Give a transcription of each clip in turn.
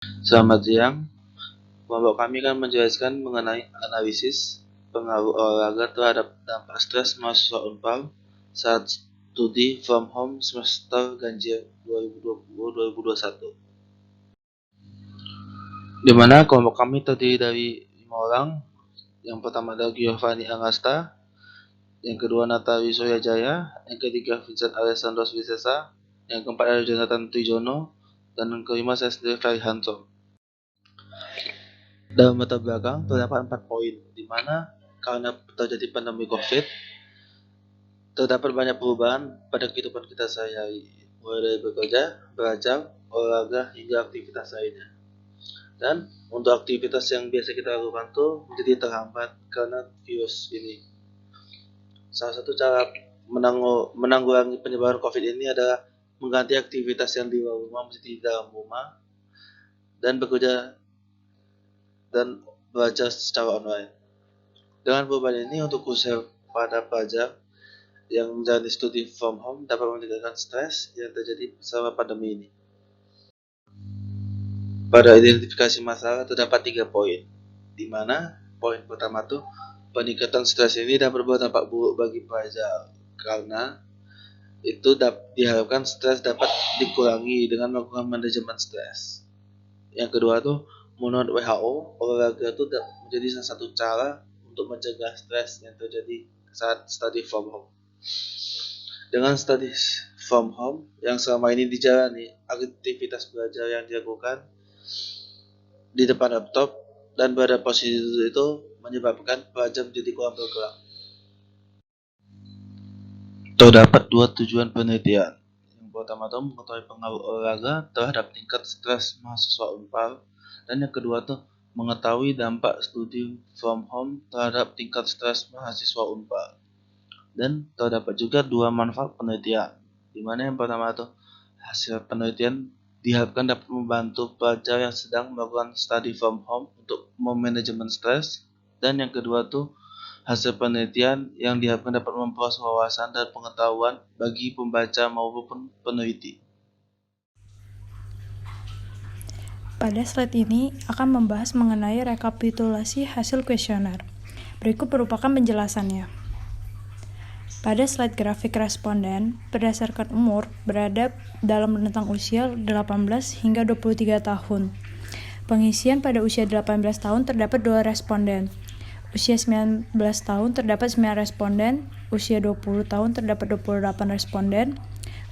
Selamat siang, kelompok kami akan menjelaskan mengenai analisis pengaruh olahraga terhadap dampak stres mahasiswa Unpal saat studi from home semester ganjil 2020-2021. Di mana kelompok kami terdiri dari 5 orang. Yang pertama adalah Giovanni Angasta, yang kedua Natali Soyajaya, yang ketiga Vincent Alessandros Wisesa, yang keempat adalah Jonathan Trijono, dan yang kelima saya sendiri Ferry Hanso. Dalam latar belakang terdapat 4 poin, di mana karena terjadi pandemi COVID, terdapat banyak perubahan pada kehidupan kita sehari-hari, mulai dari bekerja, belajar, olahraga, hingga aktivitas lainnya. Dan untuk aktivitas yang biasa kita lakukan tuh menjadi terhambat karena virus ini. Salah satu cara menanggulangi penyebaran COVID ini adalah mengganti aktivitas yang di luar rumah menjadi di dalam rumah dan bekerja dan belajar secara online. Dengan perubahan ini untuk khusus pada pelajar yang menjalani studi from home dapat meningkatkan stres yang terjadi selama pandemi ini. Pada identifikasi masalah terdapat 3 poin, di mana poin pertama tuh peningkatan stres ini dapat berdampak buruk bagi pelajar karena itu diharapkan stres dapat dikurangi dengan melakukan manajemen stres. Yang kedua tuh menurut WHO olahraga itu menjadi salah satu cara untuk mencegah stres yang terjadi saat study from home. Dengan study from home yang selama ini dijalani, aktivitas belajar yang dilakukan di depan laptop dan pada posisi itu menyebabkan pelajar menjadi kurang bergerak. Terdapat 2 tujuan penelitian. Yang pertama itu mengetahui pengaruh olahraga terhadap tingkat stres mahasiswa Unpal, dan yang kedua tuh mengetahui dampak studi from home terhadap tingkat stres mahasiswa Unpal. Dan terdapat juga 2 manfaat penelitian, di mana yang pertama tuh hasil penelitian diharapkan dapat membantu pelajar yang sedang melakukan study from home untuk memanajemen stres, dan yang kedua tuh hasil penelitian yang diharapkan dapat memperluas wawasan dan pengetahuan bagi pembaca maupun peneliti. Pada slide ini akan membahas mengenai rekapitulasi hasil kuesioner. Berikut merupakan penjelasannya. Pada slide grafik responden, berdasarkan umur, berada dalam rentang usia 18 hingga 23 tahun. Pengisian pada usia 18 tahun terdapat 2 responden. Usia 19 tahun terdapat 9 responden, usia 20 tahun terdapat 28 responden,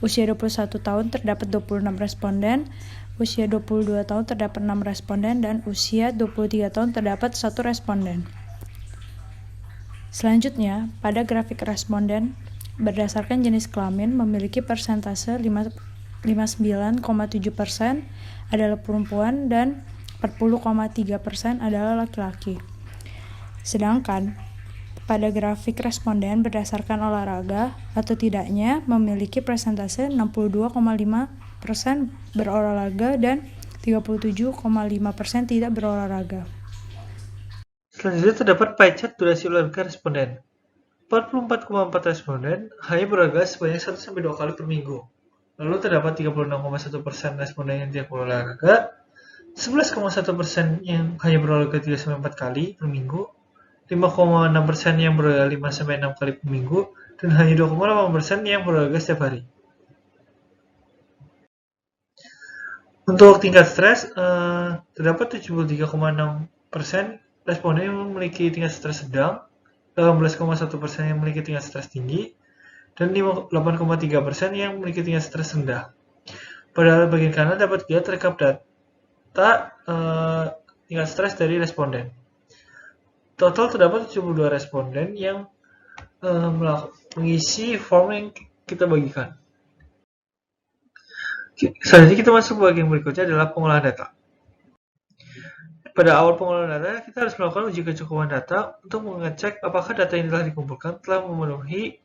usia 21 tahun terdapat 26 responden, usia 22 tahun terdapat 6 responden, dan usia 23 tahun terdapat 1 responden. Selanjutnya, pada grafik responden, berdasarkan jenis kelamin memiliki persentase 59,7% adalah perempuan dan 40,3% adalah laki-laki. Sedangkan pada grafik responden berdasarkan olahraga atau tidaknya memiliki persentase 62,5% berolahraga dan 37,5% tidak berolahraga. Selanjutnya terdapat pie chart durasi olahraga responden. 44,4 responden hanya berolahraga sebanyak 1-2 kali per minggu. Lalu terdapat 36,1% responden yang tidak berolahraga, 11,1% yang hanya berolahraga 3-4 kali per minggu, 5,6% yang berolahraga 5-6 kali per minggu, dan hanya 2,8% yang berolahraga setiap hari. Untuk tingkat stres, terdapat 73,6% responden yang memiliki tingkat stres sedang, 18,1% yang memiliki tingkat stres tinggi, dan 8,3% yang memiliki tingkat stres rendah. Pada bagian kanan dapat dilihat rekap data tingkat stres dari responden. Total terdapat 72 responden yang mengisi form yang kita bagikan. Selanjutnya kita masuk ke bagian berikutnya adalah pengolahan data. Pada awal pengolahan data, kita harus melakukan uji kecukupan data untuk mengecek apakah data yang telah dikumpulkan telah memenuhi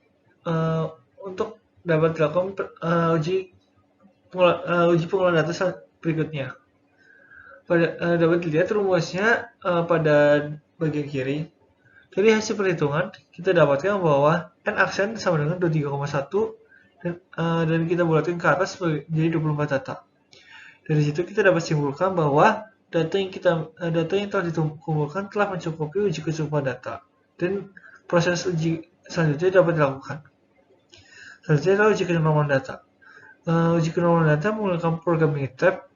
untuk dapat dilakukan uji pengolahan data berikutnya. Dapat dilihat rumusnya pada bagian kiri. Dari hasil perhitungan, kita dapatkan bahwa n aksen sama dengan 23,1 dan kita bulatkan ke atas menjadi 24 data. Dari situ kita dapat simpulkan bahwa data yang telah dikumpulkan telah mencukupi uji kecukupan data, dan proses uji selanjutnya dapat dilakukan. Selanjutnya adalah uji kenormalan data. Uji kenormalan data menggunakan program Minitab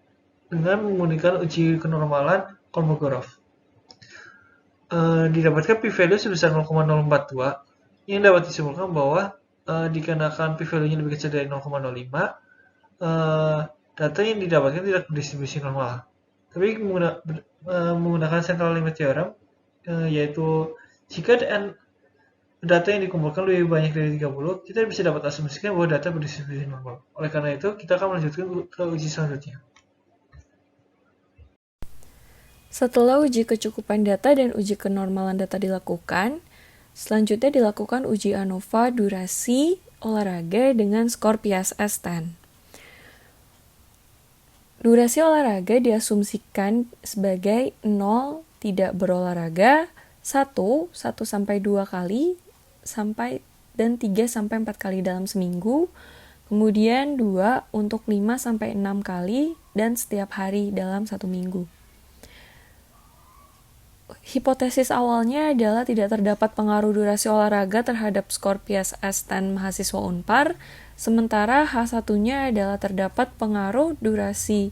dengan menggunakan uji kenormalan Kolmogorov. Didapatkan p-value sebesar 0,042 yang dapat disimpulkan bahwa dikarenakan p-value-nya lebih kecil dari 0,05, data yang didapatkan tidak berdistribusi normal. Tapi menggunakan central limit theorem, yaitu jika data yang dikumpulkan lebih banyak dari 30, kita bisa dapat asumsikan bahwa data berdistribusi normal. Oleh karena itu, kita akan melanjutkan ke uji selanjutnya. Setelah uji kecukupan data dan uji kenormalan data dilakukan, selanjutnya dilakukan uji ANOVA durasi olahraga dengan skor PSS 10. Durasi olahraga diasumsikan sebagai 0 tidak berolahraga, 1 sampai 2 kali, dan 3 sampai 4 kali dalam seminggu, kemudian 2 untuk 5 sampai 6 kali, dan setiap hari dalam 1 minggu. Hipotesis awalnya adalah tidak terdapat pengaruh durasi olahraga terhadap skor PSS 10 mahasiswa Unpar, sementara H1-nya adalah terdapat pengaruh durasi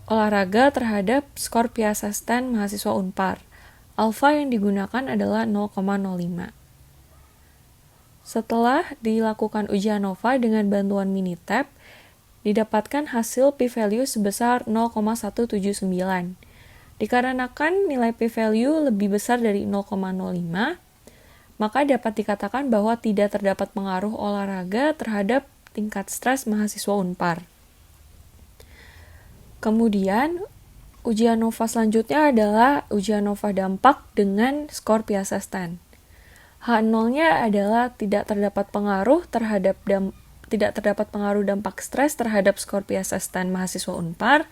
olahraga terhadap skor PSS 10 mahasiswa Unpar. Alfa yang digunakan adalah 0,05. Setelah dilakukan uji ANOVA dengan bantuan Minitab, didapatkan hasil p-value sebesar 0,179. Dikarenakan nilai p-value lebih besar dari 0,05, maka dapat dikatakan bahwa tidak terdapat pengaruh olahraga terhadap tingkat stres mahasiswa Unpar. Kemudian, uji ANOVA selanjutnya adalah uji ANOVA dampak dengan skor PSS 10. H0-nya adalah tidak terdapat pengaruh dampak stres terhadap skor PSS 10 mahasiswa Unpar,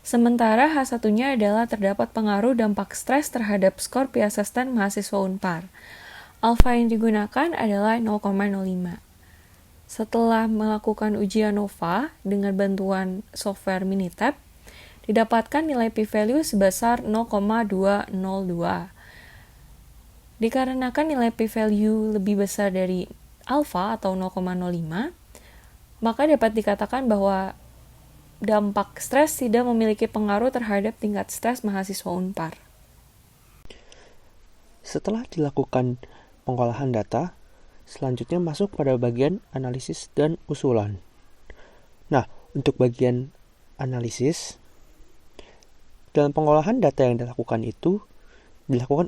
sementara H1-nya adalah terdapat pengaruh dampak stres terhadap skor PSS 10 mahasiswa Unpar. Alfa yang digunakan adalah 0,05. Setelah melakukan uji ANOVA dengan bantuan software Minitab, didapatkan nilai p-value sebesar 0,202. Dikarenakan nilai p-value lebih besar dari alfa atau 0,05, maka dapat dikatakan bahwa dampak stres tidak memiliki pengaruh terhadap tingkat stres mahasiswa Unpar. Setelah dilakukan pengolahan data, selanjutnya masuk pada bagian analisis dan usulan. Nah, untuk bagian analisis, dalam pengolahan data yang dilakukan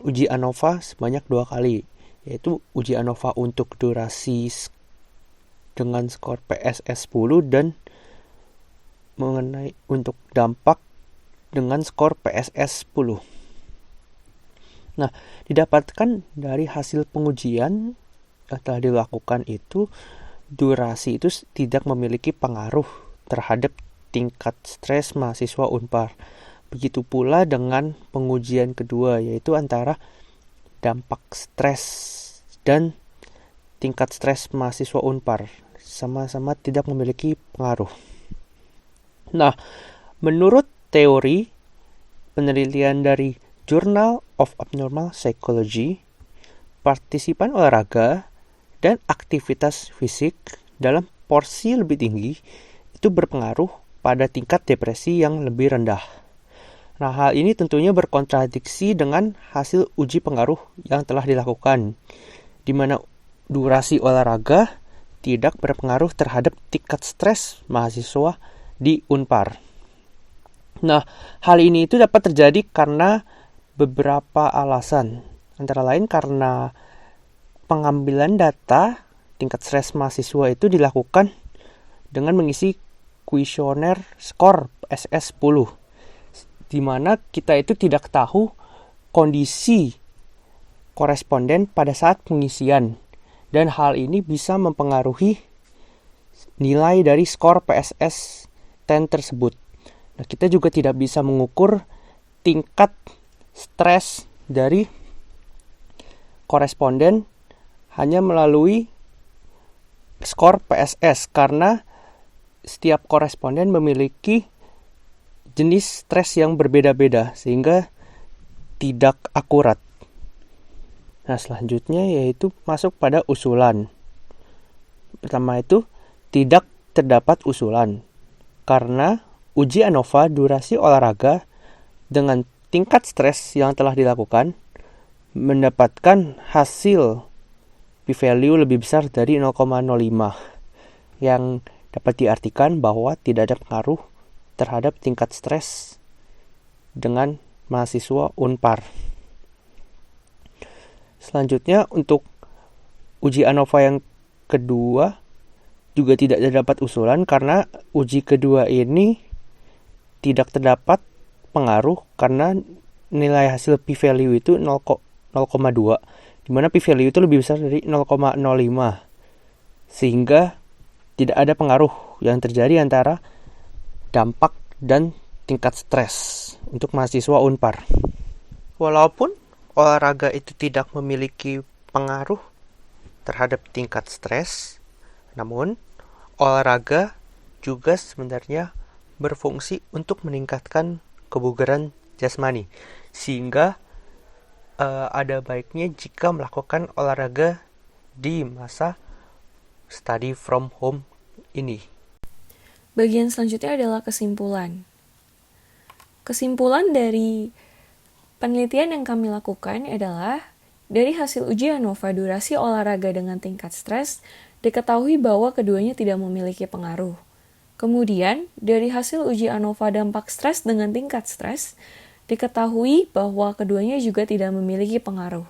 uji ANOVA sebanyak 2 kali, yaitu uji ANOVA untuk durasi dengan skor PSS 10 dan mengenai untuk dampak dengan skor PSS 10. Nah, didapatkan dari hasil pengujian yang telah dilakukan itu, durasi itu tidak memiliki pengaruh terhadap tingkat stres mahasiswa Unpar. Begitu pula dengan pengujian kedua, yaitu antara dampak stres dan tingkat stres mahasiswa Unpar. Sama-sama tidak memiliki pengaruh. Nah, menurut teori penelitian dari Journal of Abnormal Psychology, partisipan olahraga dan aktivitas fisik dalam porsi lebih tinggi itu berpengaruh pada tingkat depresi yang lebih rendah. Nah, hal ini tentunya berkontradiksi dengan hasil uji pengaruh yang telah dilakukan, di mana durasi olahraga tidak berpengaruh terhadap tingkat stres mahasiswa di Unpar. Nah, hal ini itu dapat terjadi karena beberapa alasan, antara lain karena pengambilan data tingkat stres mahasiswa itu dilakukan dengan mengisi kuesioner skor PSS 10, di mana kita itu tidak tahu kondisi koresponden pada saat pengisian, dan hal ini bisa mempengaruhi nilai dari skor PSS 10 tersebut. Nah, kita juga tidak bisa mengukur tingkat stres dari koresponden hanya melalui skor PSS, karena setiap koresponden memiliki jenis stres yang berbeda-beda sehingga tidak akurat. Nah, selanjutnya yaitu masuk pada usulan. Pertama itu tidak terdapat usulan karena uji ANOVA durasi olahraga dengan tingkat stres yang telah dilakukan mendapatkan hasil p-value lebih besar dari 0,05 yang dapat diartikan bahwa tidak ada pengaruh terhadap tingkat stres dengan mahasiswa Unpar. Selanjutnya untuk uji ANOVA yang kedua juga tidak terdapat usulan karena uji kedua ini tidak terdapat pengaruh karena nilai hasil p-value itu 0,2 di mana p-value itu lebih besar dari 0,05 sehingga tidak ada pengaruh yang terjadi antara dampak dan tingkat stres untuk mahasiswa Unpar. Walaupun olahraga itu tidak memiliki pengaruh terhadap tingkat stres, namun olahraga juga sebenarnya berfungsi untuk meningkatkan kebugaran jasmani, sehingga ada baiknya jika melakukan olahraga di masa study from home ini. Bagian selanjutnya adalah kesimpulan. Kesimpulan dari penelitian yang kami lakukan adalah dari hasil uji ANOVA durasi olahraga dengan tingkat stres, diketahui bahwa keduanya tidak memiliki pengaruh. Kemudian, dari hasil uji ANOVA dampak stres dengan tingkat stres, diketahui bahwa keduanya juga tidak memiliki pengaruh.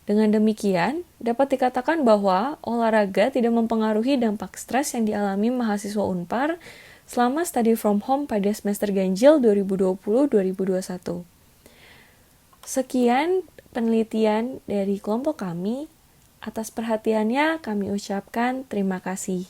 Dengan demikian, dapat dikatakan bahwa olahraga tidak mempengaruhi dampak stres yang dialami mahasiswa Unpar selama study from home pada semester ganjil 2020-2021. Sekian penelitian dari kelompok kami. Atas perhatiannya kami ucapkan terima kasih.